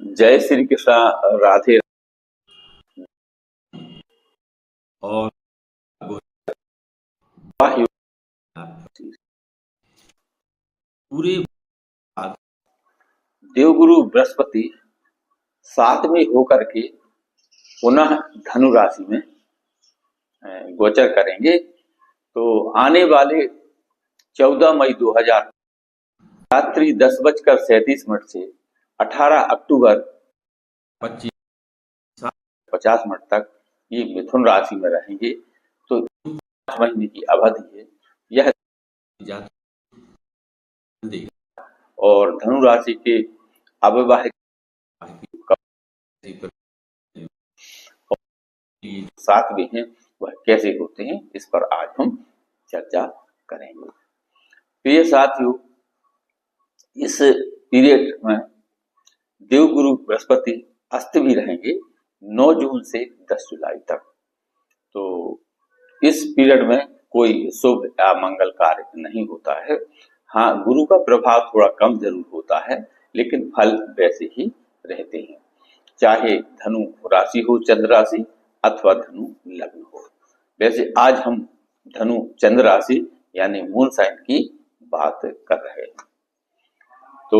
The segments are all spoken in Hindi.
जय श्री कृष्णा। राधे। और वाह। पूरे देवगुरु बृहस्पति 7 में होकर के पुनः धनु राशि में गोचर करेंगे। तो आने वाले 14 मई 2000 रात्रि 10:37 से 18 अक्टूबर 50 तक ये मिथुन राशि में रहेंगे। तो 5 महीने की अवधि है यह, और धनु राशि के अविवाहित साथ में हैं वह कैसे होते हैं, इस पर आज हम चर्चा करेंगे। प्रिय साथियों, इस पीरियड में देवगुरु बृहस्पति अस्त भी रहेंगे 9 जून से 10 जुलाई तक। तो इस पीरियड में कोई शुभ या मंगल कार्य नहीं होता है। हाँ, गुरु का प्रभाव थोड़ा कम जरूर होता है, लेकिन फल वैसे ही रहते हैं, चाहे धनु राशि हो, चंद्र राशि, अथवा धनु लग्न हो। वैसे आज हम धनु चंद्र राशि यानी मून साइन की बात कर रहे हैं। तो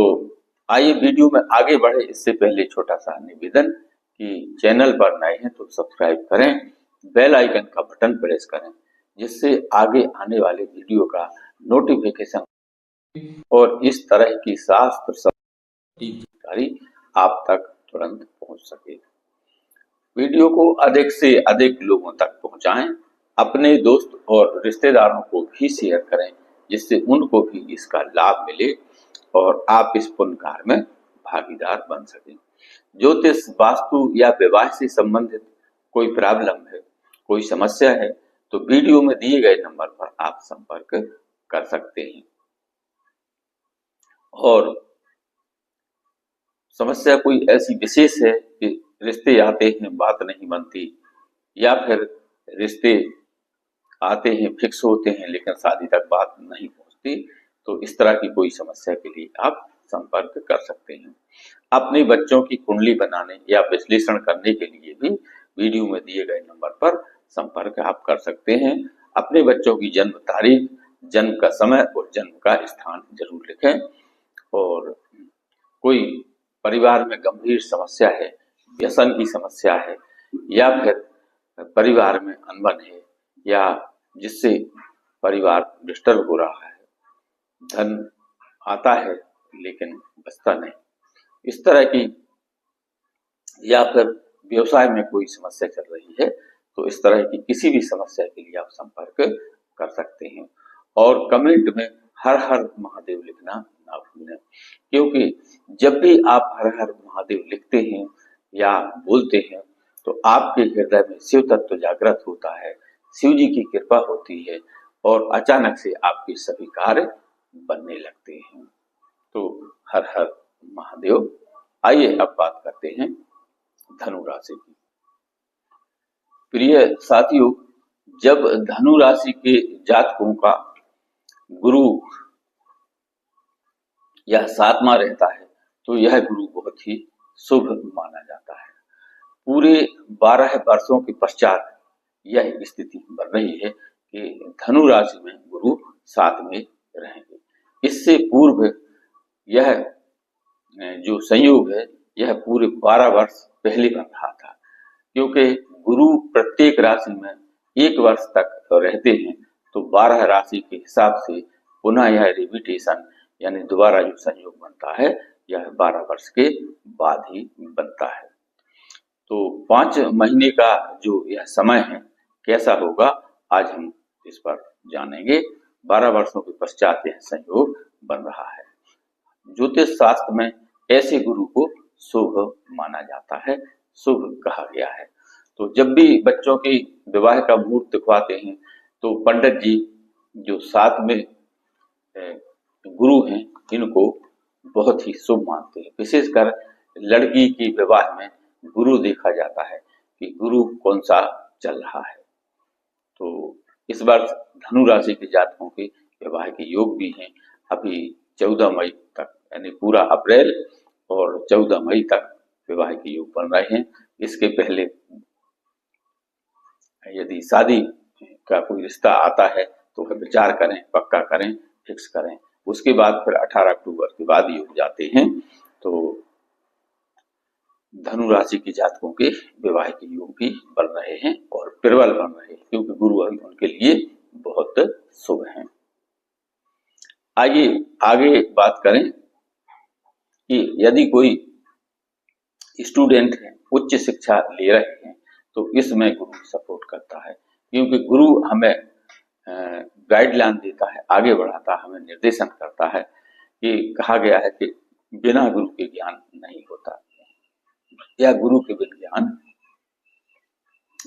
आइए वीडियो में आगे बढ़े, इससे पहले छोटा सा निवेदन कि चैनल पर नए हैं तो सब्सक्राइब करें, बेल आइकन का बटन प्रेस करें, जिससे आगे आने वाले वीडियो का नोटिफिकेशन और इस तरह की शास्त्र जानकारी आप तक तुरंत पहुंच सके। वीडियो को अधिक से अधिक लोगों तक पहुंचाएं, अपने दोस्त और रिश्तेदारों को भी शेयर करें, जिससे उनको भी इसका लाभ मिले और आप इस पुण्य कार्य में भागीदार बन सकें। ज्योतिष, वास्तु या विवाह से संबंधित कोई प्रॉब्लम है, कोई समस्या है, तो वीडियो में दिए गए नंबर पर आप संपर्क कर सकते हैं। और समस्या कोई ऐसी विशेष है कि रिश्ते आते हैं बात नहीं बनती, या फिर रिश्ते आते हैं फिक्स होते हैं लेकिन शादी तक बात नहीं पहुंचती, तो इस तरह की कोई समस्या के लिए आप संपर्क कर सकते हैं। अपने बच्चों की कुंडली बनाने या विश्लेषण करने के लिए भी वीडियो में दिए गए नंबर पर संपर्क आप कर सकते हैं। अपने बच्चों की जन्म तारीख, जन्म का समय और जन्म का स्थान जरूर लिखें। और कोई परिवार में गंभीर समस्या है, व्यसन की समस्या है, या फिर परिवार में अनबन है, या जिससे परिवार डिस्टर्ब हो रहा है, धन आता है लेकिन बचता नहीं, इस तरह की, या फिर व्यवसाय में कोई समस्या चल रही है, तो इस तरह की किसी भी समस्या के लिए आप संपर्क कर सकते हैं। और कमेंट में हर हर महादेव लिखना ना भूलें, क्योंकि जब भी आप हर हर महादेव लिखते हैं या बोलते हैं तो आपके हृदय में शिव तत्व जागृत होता है, शिव जी की कृपा होती है और अचानक से आपके सभी कार्य बनने लगते हैं। तो हर हर महादेव। आइए अब बात करते हैं धनु राशि की। प्रिय साथियों, जब धनु राशि के जातकों का गुरु यह 7वां रहता है तो यह गुरु बहुत ही शुभ माना जाता है। पूरे 12 वर्षों के पश्चात यह स्थिति बन रही है कि धनु राशि में गुरु 7 में रहेंगे। इससे पूर्व यह जो संयोग है यह पूरे 12 वर्ष पहले बन रहा था, क्योंकि गुरु प्रत्येक राशि में 1 वर्ष तक रहते हैं, तो 12 राशि के हिसाब से पुनः यह रिपीटेशन यानी दोबारा जो संयोग बनता है यह 12 वर्ष के बाद ही बनता है। तो 5 महीने का जो यह समय है कैसा होगा, आज हम इस पर जानेंगे। 12 वर्षों के पश्चात यह संयोग बन रहा है। ज्योतिष शास्त्र में ऐसे गुरु को शुभ माना जाता है, शुभ कहा गया है। तो जब भी बच्चों की विवाह का मुहूर्त दिखवाते हैं तो पंडित जी जो 7 में गुरु हैं इनको बहुत ही शुभ मानते हैं। विशेषकर लड़की की विवाह में गुरु देखा जाता है कि गुरु कौन सा चल रहा है। तो इस बार धनु राशि के जातकों के विवाह के योग भी हैं। अभी 14 मई तक यानी पूरा अप्रैल और 14 मई तक विवाह के योग बन रहे हैं। इसके पहले यदि शादी का कोई रिश्ता आता है तो वह विचार करें, पक्का करें, फिक्स करें। उसके बाद फिर 18 अक्टूबर के बाद योग जाते हैं। तो धनु राशि के जातकों के विवाह के योग भी बन रहे हैं और प्रबल बन रहे हैं, क्योंकि गुरु उनके लिए बहुत शुभ हैं। आइए आगे बात करें कि यदि कोई स्टूडेंट है, उच्च शिक्षा ले रहे हैं, तो इसमें गुरु सपोर्ट करता है, क्योंकि गुरु हमें गाइडलाइन देता है, आगे बढ़ाता है, हमें निर्देशन करता है। कि कहा गया है कि बिना गुरु के ज्ञान नहीं होता या गुरु के बिना ज्ञान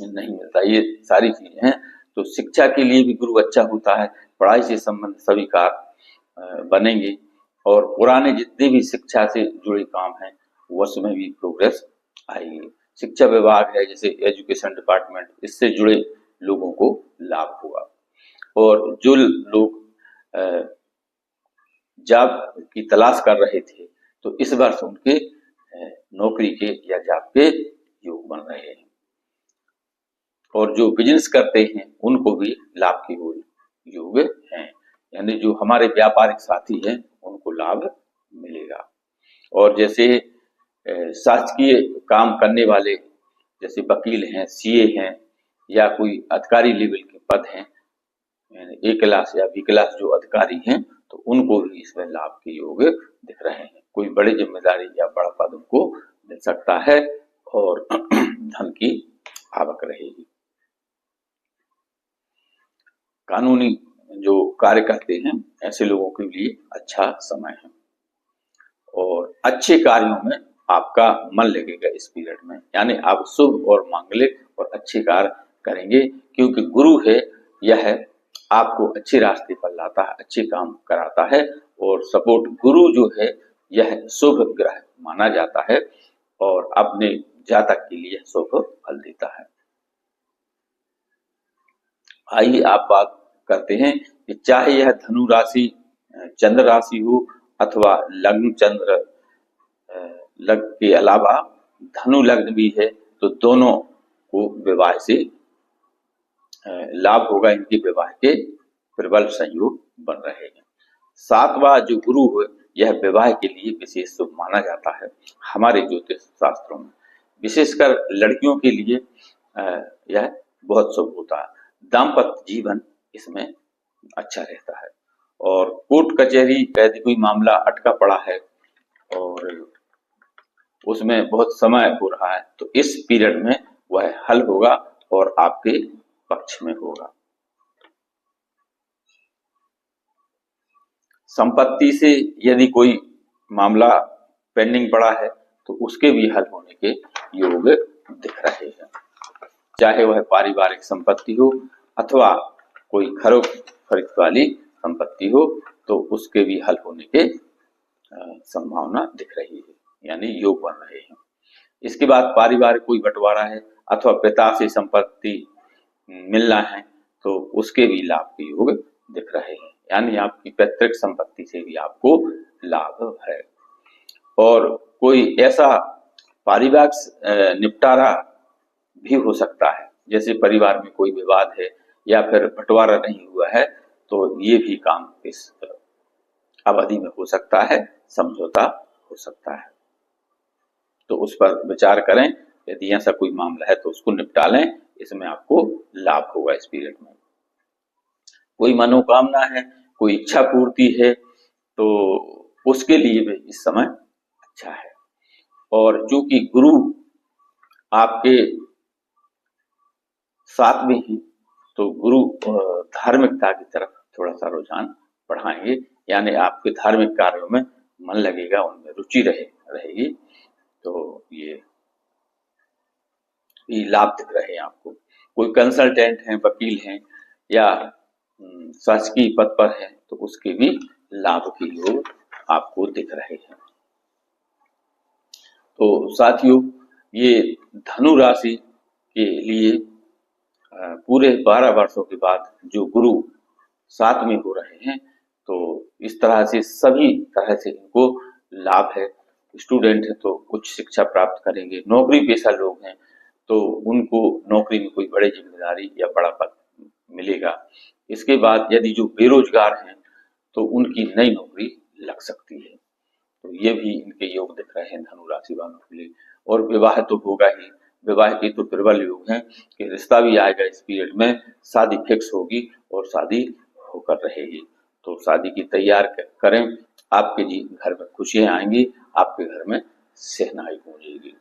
नहीं मिलता। ये सारी चीजें हैं। तो शिक्षा के लिए भी गुरु अच्छा होता है। पढ़ाई से संबंधित सभी कार्य बनेंगे और पुराने जितने भी शिक्षा से जुड़े काम हैं उसमें भी प्रोग्रेस आएगी। शिक्षा विभाग है जैसे एजुकेशन डिपार्टमेंट, इससे जुड़े लोगों को लाभ होगा। और जो लोग जॉब की तलाश कर रहे थे तो इस वर्ष उनके नौकरी के या जॉब के योग बन रहे हैं। और जो बिजनेस करते हैं उनको भी लाभ के योग हैं, यानी जो हमारे व्यापारिक साथी हैं उनको लाभ मिलेगा। और जैसे शासकीय काम करने वाले जैसे वकील हैं, सीए हैं या कोई अधिकारी लेवल के पद हैं, ए क्लास या बी क्लास जो अधिकारी हैं, तो उनको भी इसमें लाभ के योग दिख रहे हैं। कोई बड़ी जिम्मेदारी या बड़ा पद उनको मिल सकता है और धन की आवक रहेगी। कानूनी जो कार्य करते हैं ऐसे लोगों के लिए अच्छा समय है और अच्छे कार्यों में आपका मन लगेगा इस पीरियड में, यानी आप शुभ और मांगलिक और अच्छे कार्य करेंगे, क्योंकि गुरु है यह आपको अच्छे रास्ते पर लाता है, अच्छे काम कराता है। और सपोर्ट गुरु जो है यह शुभ ग्रह माना जाता है और अपने जातक के लिए शुभ फल देता है। आइए आप बात करते हैं कि चाहे यह धनु राशि चंद्र राशि हो अथवा लग्न चंद्र लग्न के अलावा धनु लग्न भी है, तो दोनों को विवाह से लाभ होगा। इनके विवाह के प्रबल संयोग बन रहे हैं। सातवां जो गुरु है यह विवाह के लिए विशेष शुभ माना जाता है हमारे ज्योतिष शास्त्रों में। विशेषकर लड़कियों के लिए यह बहुत शुभ होता है। दाम्पत्य जीवन इसमें अच्छा रहता है। और कोर्ट कचहरी यदि कोई मामला अटका पड़ा है और उसमें बहुत समय हो रहा है, तो इस पीरियड में वह हल होगा और आपके पक्ष में होगा। संपत्ति से यदि कोई मामला पेंडिंग पड़ा है तो उसके भी हल होने के योग दिख रहे हैं। चाहे वह पारिवारिक संपत्ति हो अथवा कोई खरीद वाली संपत्ति हो, तो उसके भी हल होने के संभावना दिख रही है, यानी योग बन रहे हैं। इसके बाद पारिवारिक कोई बंटवारा है अथवा पिता से संपत्ति मिलना है, तो उसके भी लाभ के योग दिख रहे हैं, यानी आपकी पैतृक संपत्ति से भी आपको लाभ है। और कोई ऐसा पारिवारिक निपटारा भी हो सकता है, जैसे परिवार में कोई विवाद है या फिर बंटवारा नहीं हुआ है, तो ये भी काम इस अवधि में हो सकता है, समझौता हो सकता है। तो उस पर विचार करें, यदि ऐसा कोई मामला है तो उसको निपटा लें, इसमें आपको लाभ होगा इस पीरियड में। कोई मनोकामना है, कोई इच्छा पूर्ति है, तो उसके लिए भी इस समय अच्छा है। और जो कि गुरु आपके साथ में ही, तो गुरु धार्मिकता की तरफ थोड़ा सा रुझान बढ़ाएंगे, यानी आपके धार्मिक कार्यों में मन लगेगा, उनमें रुचि रहेगी। तो ये लाभ दिख रहे हैं आपको। कोई कंसल्टेंट हैं, वकील हैं या शासकीय पद पर है, तो उसके भी लाभ के योग आपको दिख रहे हैं। तो साथियों, ये धनु राशि के लिए पूरे 12 वर्षों के बाद जो गुरु साथ में हो रहे हैं, तो इस तरह से सभी तरह से इनको लाभ है। स्टूडेंट हैं तो उच्च शिक्षा प्राप्त करेंगे, नौकरी पेशा लोग हैं तो उनको नौकरी में कोई बड़ी जिम्मेदारी या बड़ा पद मिलेगा। इसके बाद यदि जो बेरोजगार हैं तो उनकी नई नौकरी लग सकती है। तो ये भी इनके योग दिख रहे हैं धनु राशि वालों के लिए। और विवाह तो होगा ही, विवाह के तो प्रबल योग हैं कि रिश्ता भी आएगा इस पीरियड में, शादी फिक्स होगी और शादी होकर रहेगी। तो शादी की तैयार करें, आपके जी घर में खुशियां आएंगी, आपके घर में शहनाई गूंजेगी।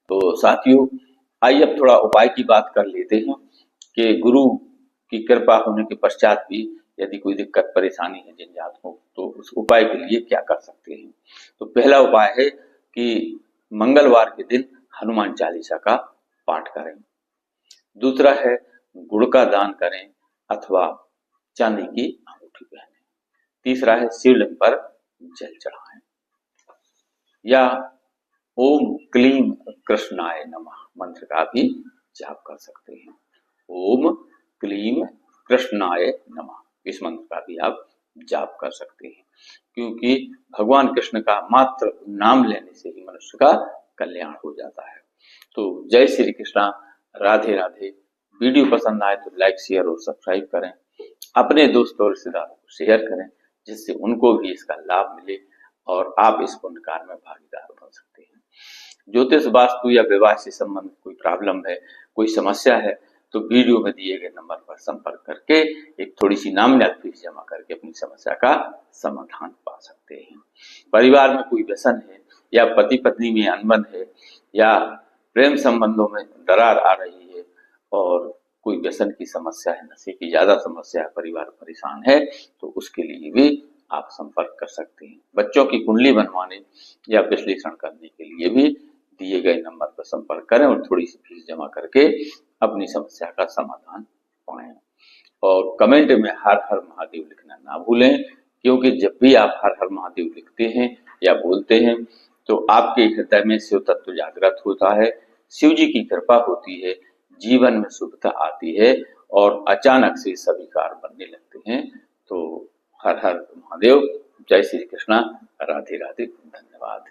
तो साथियों, आइए अब थोड़ा उपाय की बात कर लेते हैं कि गुरु की कृपा होने के पश्चात भी यदि कोई दिक्कत परेशानी है जिन जातकों को, तो उस उपाय के लिए क्या कर सकते हैं। तो पहला उपाय है कि मंगलवार के दिन हनुमान चालीसा का पाठ करें। दूसरा है गुड़ का दान करें अथवा चांदी की अंगूठी पहने। तीसरा है शिवलिंग पर जल चढ़ाएं या ओम क्लीम कृष्णाय नमः मंत्र का भी जाप कर सकते हैं। ओम क्लीम कृष्णाय नमः इस मंत्र का भी आप जाप कर सकते हैं, क्योंकि भगवान कृष्ण का मात्र नाम लेने से ही मनुष्य का कल्याण हो जाता है। तो जय श्री कृष्णा, राधे राधे। वीडियो पसंद आए तो लाइक शेयर और सब्सक्राइब करें, अपने दोस्तों और रिश्तेदारों को शेयर करें जिससे उनको भी इसका लाभ मिले और आप इस पुण्य कार्य में भागीदार बन सकते हैं। ज्योतिष, वास्तु या विवाह से संबंधित कोई प्रॉब्लम है, कोई समस्या है, तो वीडियो में दिए गए नंबर पर संपर्क करके एक थोड़ी सी नॉमिनल फीस जमा करके अपनी समस्या का समाधान पा सकते हैं। परिवार में कोई व्यसन है या पति पत्नी में अनबन है या प्रेम संबंधों में दरार आ रही है और कोई व्यसन की समस्या है, नशे की ज्यादा समस्या है, परिवार परेशान है, तो उसके लिए भी आप संपर्क कर सकते हैं। बच्चों की कुंडली बनवाने या विश्लेषण करने के लिए भी दिए गए नंबर पर संपर्क करें और थोड़ी सी फीस जमा करके अपनी समस्या का समाधान पाएं। और कमेंट में हर हर महादेव लिखना ना भूलें, क्योंकि जब भी आप हर हर महादेव लिखते हैं या बोलते हैं तो आपके हृदय में शिव तत्व जागृत होता है, शिव जी की कृपा होती है, जीवन में शुभता आती है और अचानक से सभी कार्य बनने लगते हैं। तो हर हर महादेव, जय श्री कृष्णा, राधे राधे, धन्यवाद।